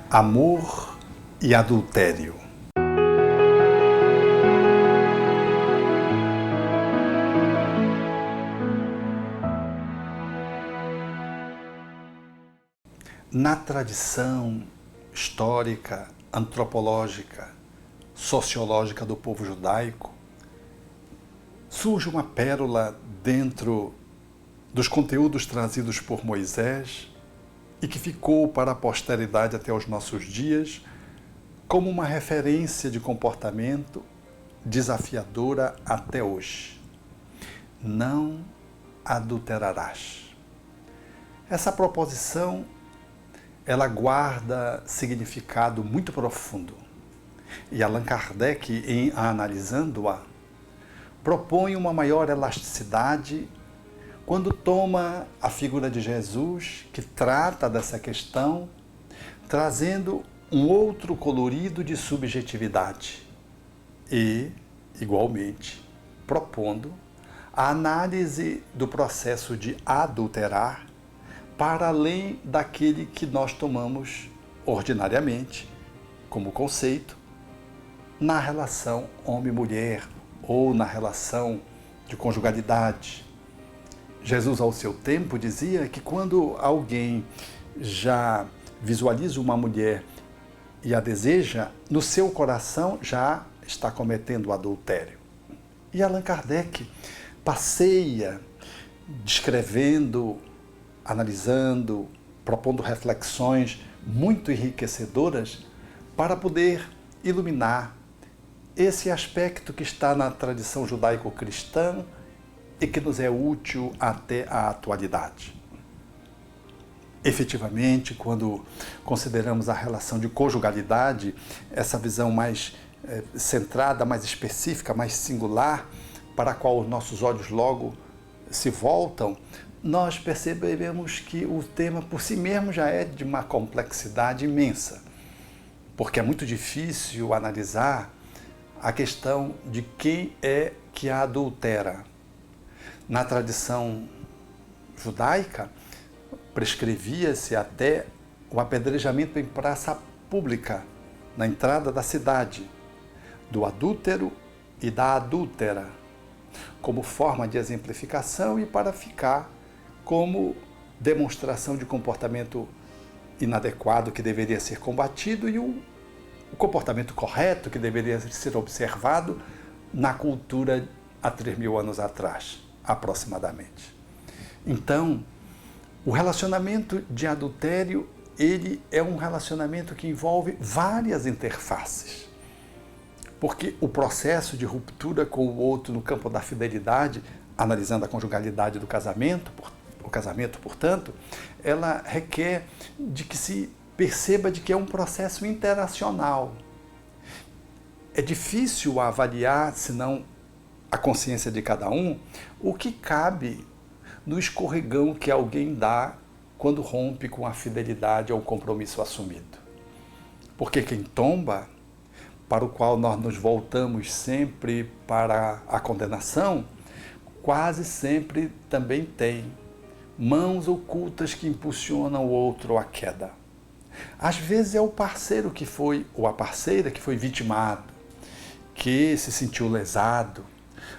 Amor e adultério. Na tradição histórica, antropológica, sociológica do povo judaico, surge uma pérola dentro dos conteúdos trazidos por Moisés e que ficou para a posteridade até os nossos dias como uma referência de comportamento desafiadora até hoje. Não adulterarás. Essa proposição, ela guarda significado muito profundo. E Allan Kardec, em analisando-a, propõe uma maior elasticidade quando toma a figura de Jesus, que trata dessa questão, trazendo um outro colorido de subjetividade e, igualmente, propondo a análise do processo de adulterar para além daquele que nós tomamos ordinariamente como conceito na relação homem-mulher ou na relação de conjugalidade. Jesus, ao seu tempo, dizia que quando alguém já visualiza uma mulher e a deseja, no seu coração já está cometendo o adultério. E Allan Kardec passeia descrevendo, analisando, propondo reflexões muito enriquecedoras para poder iluminar esse aspecto que está na tradição judaico-cristã e que nos é útil até a atualidade. Efetivamente, quando consideramos a relação de conjugalidade, essa visão mais centrada, mais específica, mais singular, para a qual os nossos olhos logo se voltam, nós percebemos que o tema por si mesmo já é de uma complexidade imensa, porque é muito difícil analisar a questão de quem é que a adultera. Na tradição judaica, prescrevia-se até o apedrejamento em praça pública, na entrada da cidade, do adúltero e da adúltera, como forma de exemplificação e para ficar como demonstração de comportamento inadequado que deveria ser combatido e o comportamento correto que deveria ser observado na cultura há 3.000 anos atrás, aproximadamente. Então, o relacionamento de adultério, ele é um relacionamento que envolve várias interfaces. Porque o processo de ruptura com o outro no campo da fidelidade, analisando a conjugalidade do casamento, o casamento, portanto, ela requer de que se perceba de que é um processo interacional. É difícil avaliar, senão a consciência de cada um, o que cabe no escorregão que alguém dá quando rompe com a fidelidade ou o compromisso assumido. Porque quem tomba, para o qual nós nos voltamos sempre para a condenação, quase sempre também tem mãos ocultas que impulsionam o outro à queda. Às vezes é o parceiro que foi, ou a parceira que foi vitimado, que se sentiu lesado,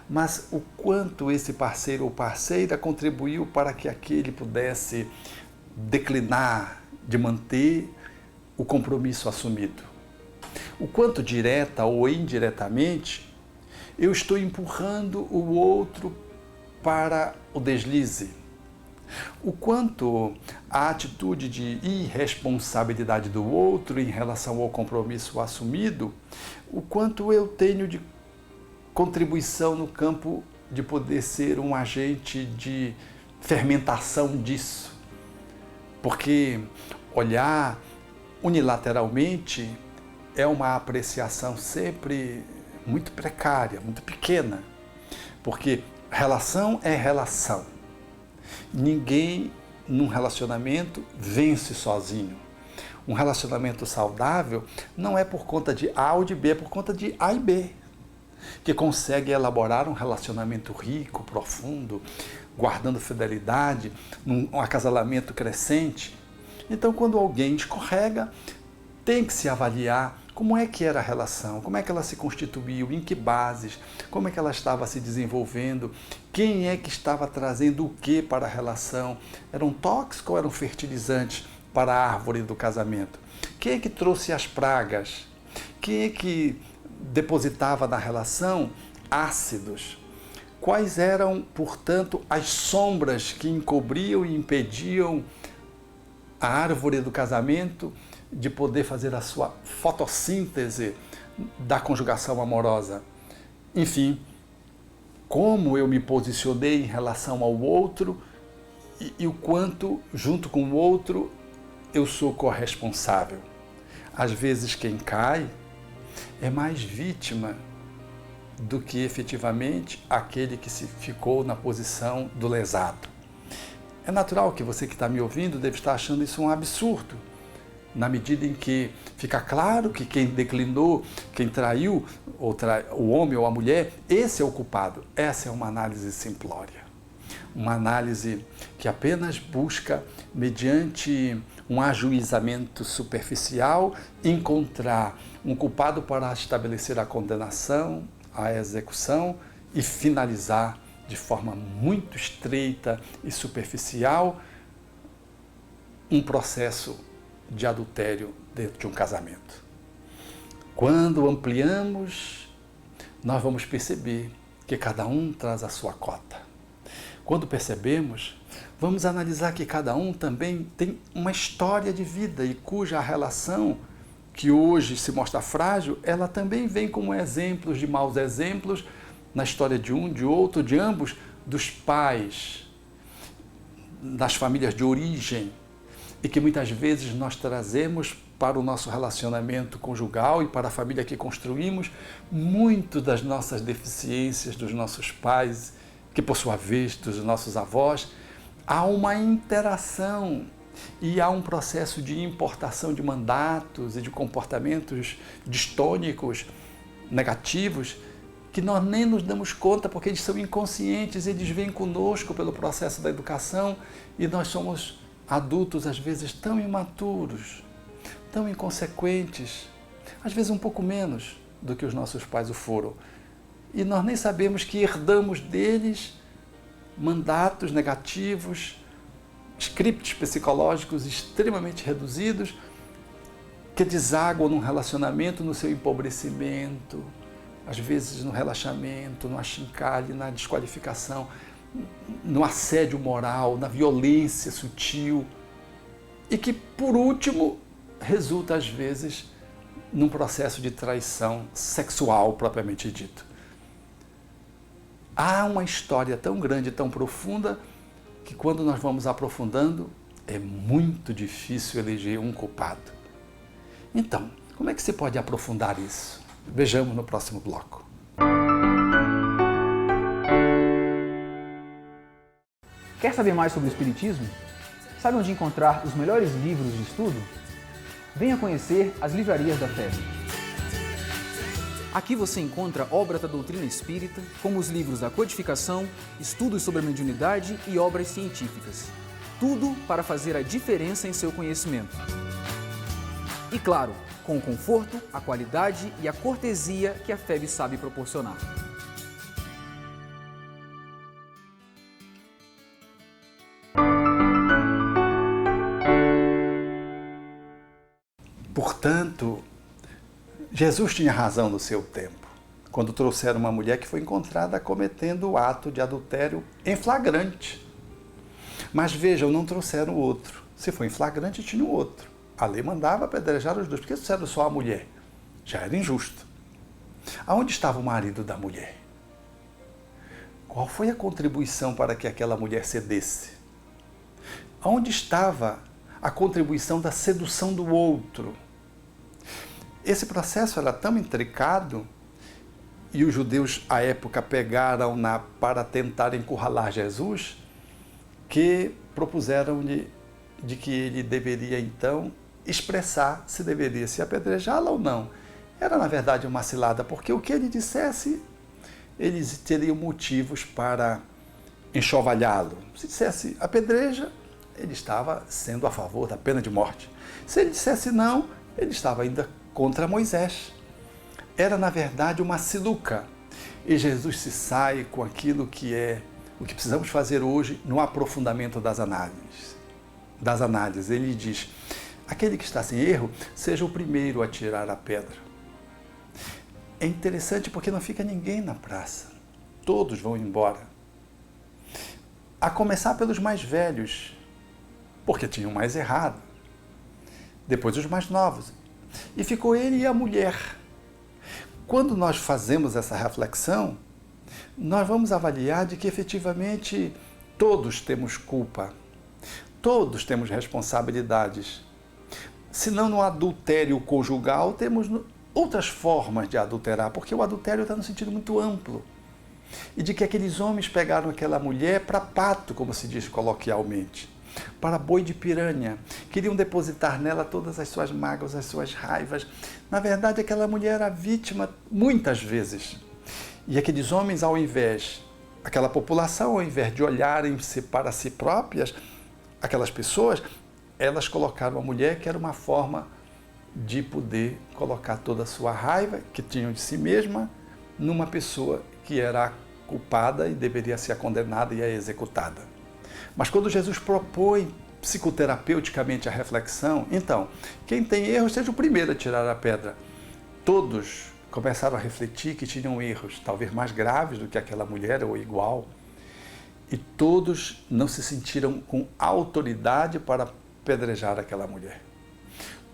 mas o quanto esse parceiro ou parceira contribuiu para que aquele pudesse declinar de manter o compromisso assumido. O quanto direta ou indiretamente eu estou empurrando o outro para o deslize. O quanto a atitude de irresponsabilidade do outro em relação ao compromisso assumido, o quanto eu tenho de contribuição no campo de poder ser um agente de fermentação disso. Porque olhar unilateralmente é uma apreciação sempre muito precária, muito pequena. Porque relação é relação. Ninguém num relacionamento vence sozinho. Um relacionamento saudável não é por conta de A ou de B, é por conta de A e B, que consegue elaborar um relacionamento rico, profundo, guardando fidelidade, um acasalamento crescente. Então, quando alguém escorrega, tem que se avaliar como é que era a relação, como é que ela se constituiu, em que bases, como é que ela estava se desenvolvendo, quem é que estava trazendo o que para a relação, eram tóxicos ou eram fertilizantes para a árvore do casamento? Quem é que trouxe as pragas? Quem é que depositava na relação ácidos? Quais eram, portanto, as sombras que encobriam e impediam a árvore do casamento de poder fazer a sua fotossíntese da conjugação amorosa? Enfim, como eu me posicionei em relação ao outro e o quanto, junto com o outro, eu sou corresponsável. Às vezes quem cai é mais vítima do que efetivamente aquele que se ficou na posição do lesado. É natural que você que está me ouvindo deve estar achando isso um absurdo, na medida em que fica claro que quem declinou, quem traiu, o homem ou a mulher, esse é o culpado. Essa é uma análise simplória. Uma análise que apenas busca, mediante um ajuizamento superficial, encontrar um culpado para estabelecer a condenação, a execução e finalizar de forma muito estreita e superficial um processo de adultério dentro de um casamento. Quando ampliamos, nós vamos perceber que cada um traz a sua cota. Quando percebemos, vamos analisar que cada um também tem uma história de vida e cuja relação, que hoje se mostra frágil, ela também vem como exemplos de maus exemplos na história de um, de outro, de ambos, dos pais, das famílias de origem, e que muitas vezes nós trazemos para o nosso relacionamento conjugal e para a família que construímos muito das nossas deficiências dos nossos pais, que por sua vez dos nossos avós. Há uma interação e há um processo de importação de mandatos e de comportamentos distônicos, negativos, que nós nem nos damos conta porque eles são inconscientes, eles vêm conosco pelo processo da educação e nós somos adultos às vezes tão imaturos, tão inconsequentes, às vezes um pouco menos do que os nossos pais o foram. E nós nem sabemos que herdamos deles mandatos negativos, scripts psicológicos extremamente reduzidos que desaguam num relacionamento, no seu empobrecimento, às vezes no relaxamento, no achincalhe, na desqualificação, no assédio moral, na violência sutil e que, por último, resulta às vezes num processo de traição sexual propriamente dito. Há uma história tão grande, tão profunda, que quando nós vamos aprofundando, é muito difícil eleger um culpado. Então, como é que se pode aprofundar isso? Vejamos no próximo bloco. Quer saber mais sobre o Espiritismo? Sabe onde encontrar os melhores livros de estudo? Venha conhecer as livrarias da FEB. Aqui você encontra obras da doutrina espírita, como os livros da codificação, estudos sobre a mediunidade e obras científicas. Tudo para fazer a diferença em seu conhecimento. E claro, com o conforto, a qualidade e a cortesia que a FEB sabe proporcionar. Portanto, Jesus tinha razão no seu tempo, quando trouxeram uma mulher que foi encontrada cometendo o ato de adultério em flagrante. Mas vejam, não trouxeram outro. Se foi em flagrante, tinha um outro. A lei mandava apedrejar os dois. Por que trouxeram só a mulher? Já era injusto. Aonde estava o marido da mulher? Qual foi a contribuição para que aquela mulher cedesse? Aonde estava a contribuição da sedução do outro? Esse processo era tão intricado e os judeus à época pegaram-na para tentar encurralar Jesus, que propuseram-lhe de que ele deveria então expressar se deveria se apedrejá-la ou não. Era na verdade uma cilada, porque o que ele dissesse, eles teriam motivos para enxovalhá-lo. Se dissesse apedreja, ele estava sendo a favor da pena de morte. Se ele dissesse não, Ele estava ainda contra Moisés. Era, na verdade, uma sinuca. E Jesus se sai com aquilo que é o que precisamos fazer hoje no aprofundamento das análises. Ele diz: aquele que está sem erro, seja o primeiro a tirar a pedra. É interessante porque não fica ninguém na praça. Todos vão embora. A começar pelos mais velhos, porque tinham mais errado. Depois os mais novos. E ficou ele e a mulher. Quando nós fazemos essa reflexão, nós vamos avaliar de que efetivamente todos temos culpa, todos temos responsabilidades. Se não no adultério conjugal, temos outras formas de adulterar, porque o adultério está no sentido muito amplo. E de que aqueles homens pegaram aquela mulher para pato, como se diz coloquialmente, para boi de piranha. Queriam depositar nela todas as suas mágoas, as suas raivas. Na verdade, aquela mulher era vítima muitas vezes. E aqueles homens, aquela população, ao invés de olharem-se para si próprias, aquelas pessoas, elas colocaram a mulher, que era uma forma de poder colocar toda a sua raiva, que tinham de si mesma, numa pessoa que era a culpada e deveria ser a condenada e a executada. Mas quando Jesus propõe psicoterapeuticamente a reflexão, então, quem tem erros seja o primeiro a tirar a pedra. Todos começaram a refletir que tinham erros, talvez mais graves do que aquela mulher ou igual, e todos não se sentiram com autoridade para apedrejar aquela mulher.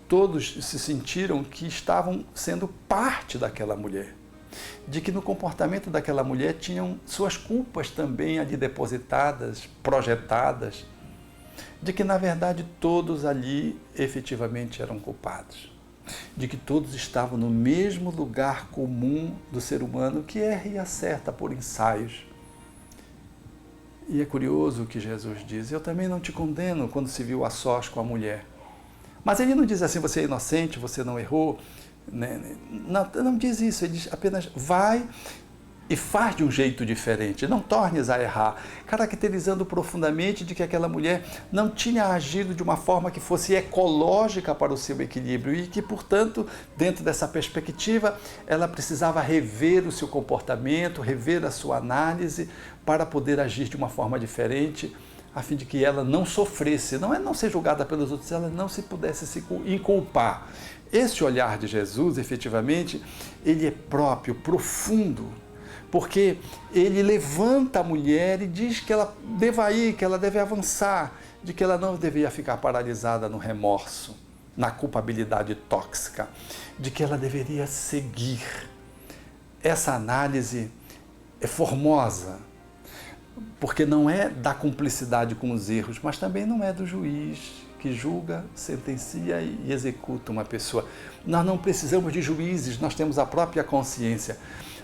Todos se sentiram que estavam sendo parte daquela mulher, de que no comportamento daquela mulher tinham suas culpas também ali depositadas, projetadas, de que na verdade todos ali efetivamente eram culpados, de que todos estavam no mesmo lugar comum do ser humano que erra e acerta por ensaios. E é curioso o que Jesus diz: eu também não te condeno, quando se viu a sós com a mulher. Mas ele não diz assim: você é inocente, você não errou. Não diz isso, ele diz apenas: vai e faz de um jeito diferente, não tornes a errar, caracterizando profundamente de que aquela mulher não tinha agido de uma forma que fosse ecológica para o seu equilíbrio e que, portanto, dentro dessa perspectiva, ela precisava rever o seu comportamento, rever a sua análise para poder agir de uma forma diferente, a fim de que ela não sofresse, não é não ser julgada pelos outros, ela não se pudesse se inculpar. Esse olhar de Jesus, efetivamente, ele é próprio, profundo, porque ele levanta a mulher e diz que ela deva ir, que ela deve avançar, de que ela não deveria ficar paralisada no remorso, na culpabilidade tóxica, de que ela deveria seguir. Essa análise é formosa, porque não é da cumplicidade com os erros, mas também não é do juiz que julga, sentencia e executa uma pessoa. Nós não precisamos de juízes, nós temos a própria consciência.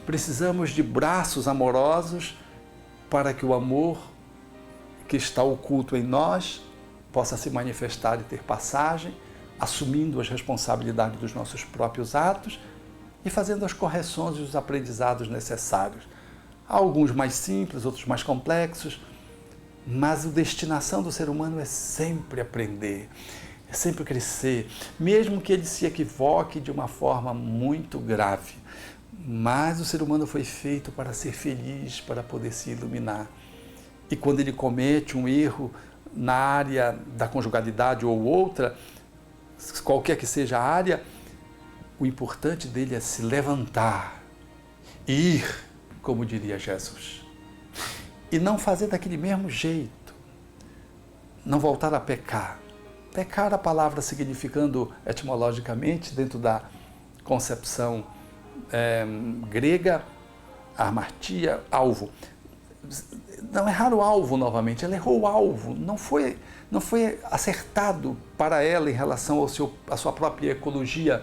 Precisamos de braços amorosos para que o amor que está oculto em nós possa se manifestar e ter passagem, assumindo as responsabilidades dos nossos próprios atos e fazendo as correções e os aprendizados necessários. Há alguns mais simples, outros mais complexos, mas a destinação do ser humano é sempre aprender, é sempre crescer, mesmo que ele se equivoque de uma forma muito grave. Mas o ser humano foi feito para ser feliz, para poder se iluminar. E quando ele comete um erro na área da conjugalidade ou outra, qualquer que seja a área, o importante dele é se levantar e ir, como diria Jesus. E não fazer daquele mesmo jeito, não voltar a pecar. Pecar, a palavra significando etimologicamente, dentro da concepção grega, hamartia, alvo. Não errar o alvo novamente, ela errou o alvo, não foi acertado para ela em relação à sua própria ecologia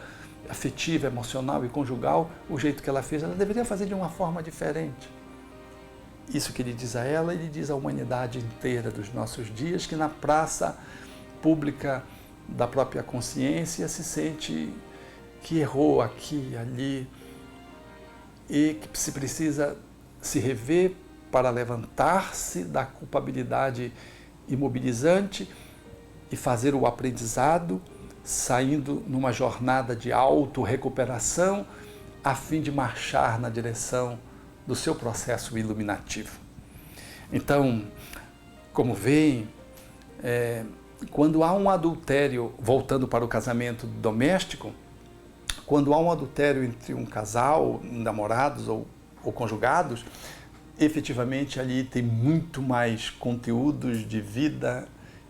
afetiva, emocional e conjugal, o jeito que ela fez, ela deveria fazer de uma forma diferente. Isso que ele diz a ela, ele diz à humanidade inteira dos nossos dias, que na praça pública da própria consciência se sente que errou aqui e ali e que se precisa se rever para levantar-se da culpabilidade imobilizante e fazer o aprendizado saindo numa jornada de autorrecuperação a fim de marchar na direção do seu processo iluminativo. Então, como veem, quando há um adultério, voltando para o casamento doméstico, quando há um adultério entre um casal, namorados ou conjugados, efetivamente ali tem muito mais conteúdos de vida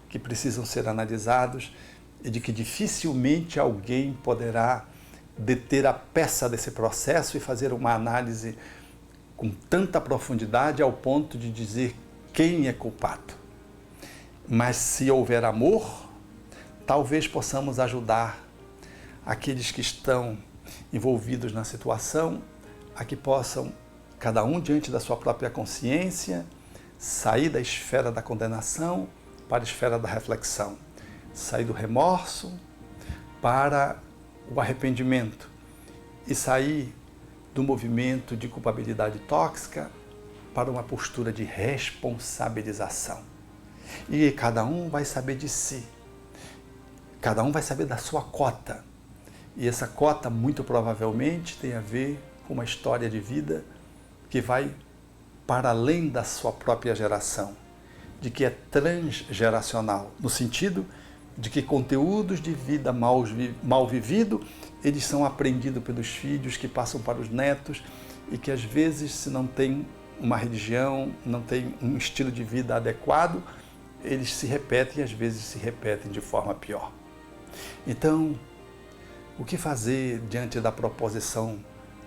que precisam ser analisados e de que dificilmente alguém poderá deter a peça desse processo e fazer uma análise com tanta profundidade ao ponto de dizer quem é culpado. Mas se houver amor, talvez possamos ajudar aqueles que estão envolvidos na situação a que possam, cada um diante da sua própria consciência, sair da esfera da condenação para a esfera da reflexão, sair do remorso para o arrependimento e sair do movimento de culpabilidade tóxica para uma postura de responsabilização. E cada um vai saber de si, cada um vai saber da sua cota. E essa cota, muito provavelmente, tem a ver com uma história de vida que vai para além da sua própria geração, de que é transgeracional, no sentido de que conteúdos de vida mal vivido, eles são aprendidos pelos filhos, que passam para os netos, e que às vezes, se não tem uma religião, não tem um estilo de vida adequado, eles se repetem e às vezes se repetem de forma pior. Então, o que fazer diante da proposição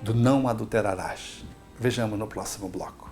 do não adulterarás? Vejamos no próximo bloco.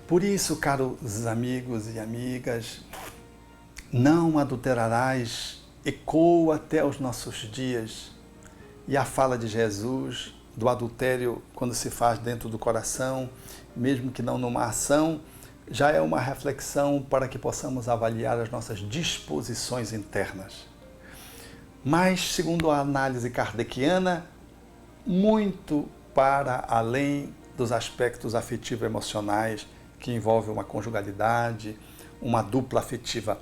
Por isso, caros amigos e amigas, não adulterarás ecoa até os nossos dias. E a fala de Jesus do adultério, quando se faz dentro do coração, mesmo que não numa ação, já é uma reflexão para que possamos avaliar as nossas disposições internas. Mas, segundo a análise kardeciana, muito para além dos aspectos afetivo-emocionais que envolvem uma conjugalidade, uma dupla afetiva.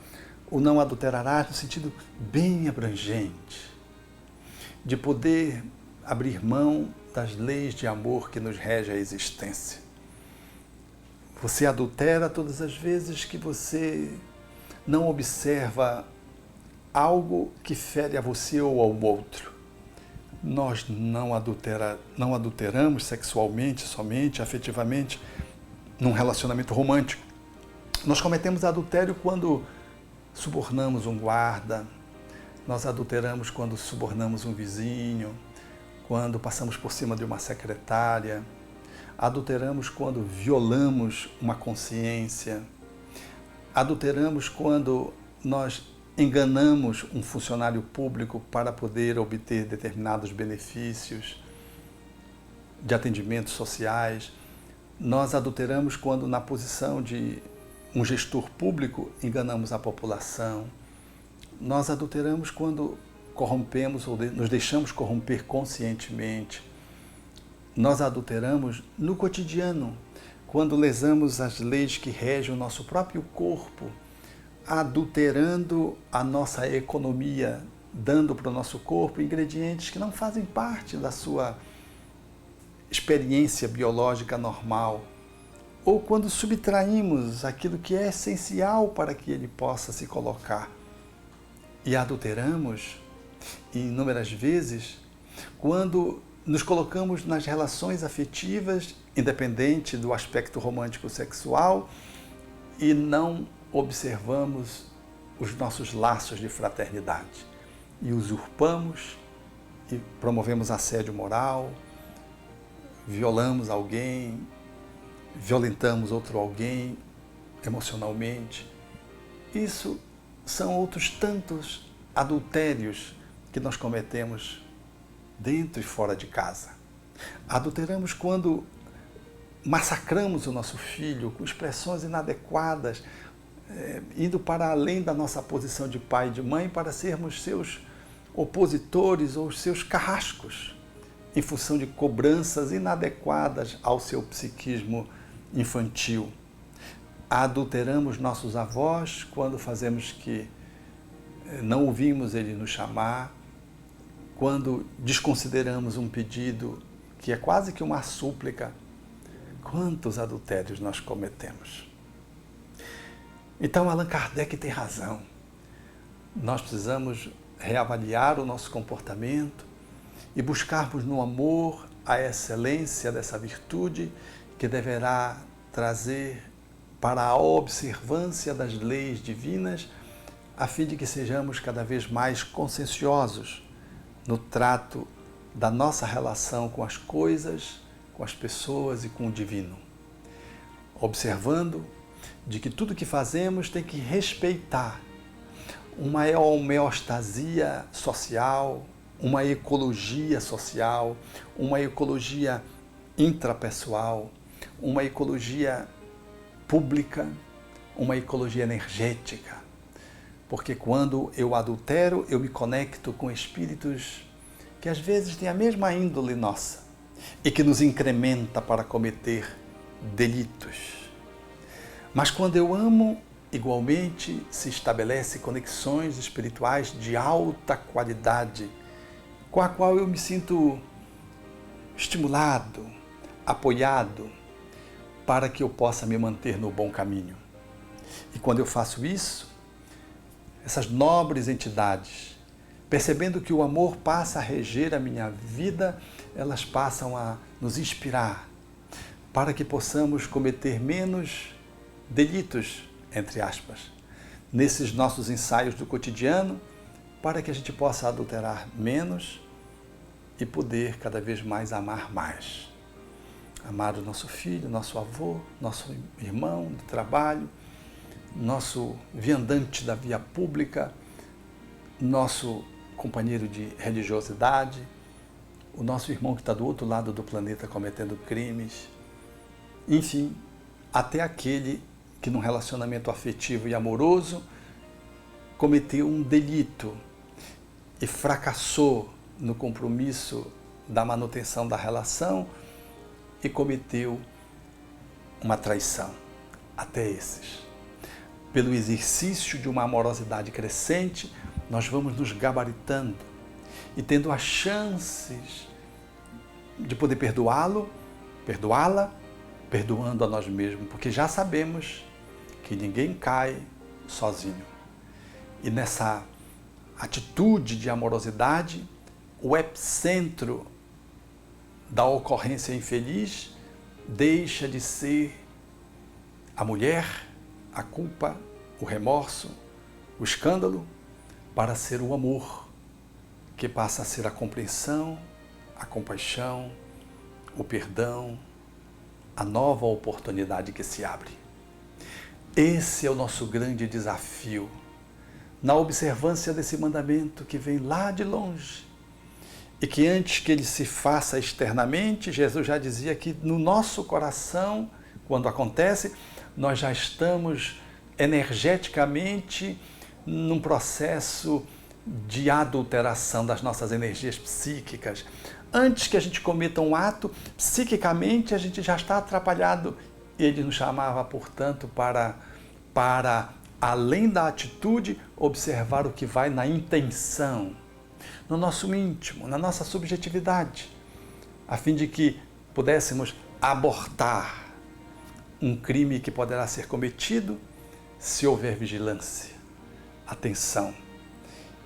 O não adulterarás no sentido bem abrangente, de poder abrir mão das leis de amor que nos rege a existência. Você adultera todas as vezes que você não observa algo que fere a você ou ao outro. Nós não adulteramos sexualmente, somente, afetivamente, num relacionamento romântico. Nós cometemos adultério quando subornamos um guarda, nós adulteramos quando subornamos um vizinho, quando passamos por cima de uma secretária, adulteramos quando violamos uma consciência, adulteramos quando nós enganamos um funcionário público para poder obter determinados benefícios de atendimentos sociais. Nós adulteramos quando, na posição de um gestor público, enganamos a população. Nós adulteramos quando corrompemos ou nos deixamos corromper conscientemente. Nós adulteramos no cotidiano, quando lesamos as leis que regem o nosso próprio corpo, adulterando a nossa economia, dando para o nosso corpo ingredientes que não fazem parte da sua experiência biológica normal, ou quando subtraímos aquilo que é essencial para que ele possa se colocar. E adulteramos, inúmeras vezes, quando nos colocamos nas relações afetivas, independente do aspecto romântico sexual, e não observamos os nossos laços de fraternidade. E usurpamos e promovemos assédio moral, violamos alguém, violentamos outro alguém emocionalmente. Isso são outros tantos adultérios que nós cometemos dentro e fora de casa. Adulteramos quando massacramos o nosso filho com expressões inadequadas, indo para além da nossa posição de pai e de mãe para sermos seus opositores ou seus carrascos, em função de cobranças inadequadas ao seu psiquismo infantil. Adulteramos nossos avós quando fazemos que não ouvimos ele nos chamar, quando desconsideramos um pedido que é quase que uma súplica. Quantos adultérios nós cometemos? Então, Allan Kardec tem razão. Nós precisamos reavaliar o nosso comportamento e buscarmos no amor a excelência dessa virtude que deverá trazer para a observância das leis divinas, a fim de que sejamos cada vez mais conscienciosos no trato da nossa relação com as coisas, com as pessoas e com o divino. Observando de que tudo que fazemos tem que respeitar uma homeostasia social, uma ecologia social, uma ecologia intrapessoal, uma ecologia pública, uma ecologia energética. Porque quando eu adultero, eu me conecto com espíritos que às vezes têm a mesma índole nossa e que nos incrementa para cometer delitos. Mas quando eu amo, igualmente se estabelece conexões espirituais de alta qualidade, com a qual eu me sinto estimulado, apoiado, para que eu possa me manter no bom caminho. E quando eu faço isso, essas nobres entidades, percebendo que o amor passa a reger a minha vida, elas passam a nos inspirar para que possamos cometer menos delitos, entre aspas, nesses nossos ensaios do cotidiano, para que a gente possa adulterar menos e poder cada vez mais amar mais. Amar o nosso filho, nosso avô, nosso irmão do trabalho, nosso viandante da via pública, nosso companheiro de religiosidade, o nosso irmão que está do outro lado do planeta cometendo crimes, enfim, até aquele que num relacionamento afetivo e amoroso cometeu um delito e fracassou no compromisso da manutenção da relação e cometeu uma traição. Até esses. Pelo exercício de uma amorosidade crescente, nós vamos nos gabaritando e tendo as chances de poder perdoá-lo, perdoá-la, perdoando a nós mesmos, porque já sabemos que ninguém cai sozinho. E nessa atitude de amorosidade, o epicentro da ocorrência infeliz deixa de ser a mulher, a culpa, o remorso, o escândalo, para ser o amor, que passa a ser a compreensão, a compaixão, o perdão, a nova oportunidade que se abre. Esse é o nosso grande desafio, na observância desse mandamento que vem lá de longe, e que antes que ele se faça externamente, Jesus já dizia que no nosso coração, quando acontece, nós já estamos energeticamente num processo de adulteração das nossas energias psíquicas. Antes que a gente cometa um ato, psiquicamente a gente já está atrapalhado. E ele nos chamava, portanto, para além da atitude, observar o que vai na intenção, no nosso íntimo, na nossa subjetividade, a fim de que pudéssemos abortar um crime que poderá ser cometido se houver vigilância, atenção.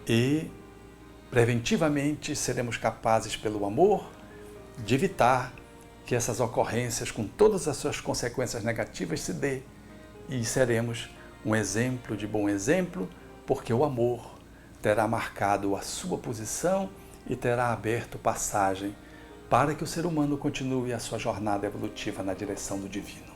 E preventivamente seremos capazes, pelo amor, de evitar que essas ocorrências, com todas as suas consequências negativas, se dê. E seremos um exemplo de bom exemplo, porque o amor terá marcado a sua posição e terá aberto passagem para que o ser humano continue a sua jornada evolutiva na direção do divino.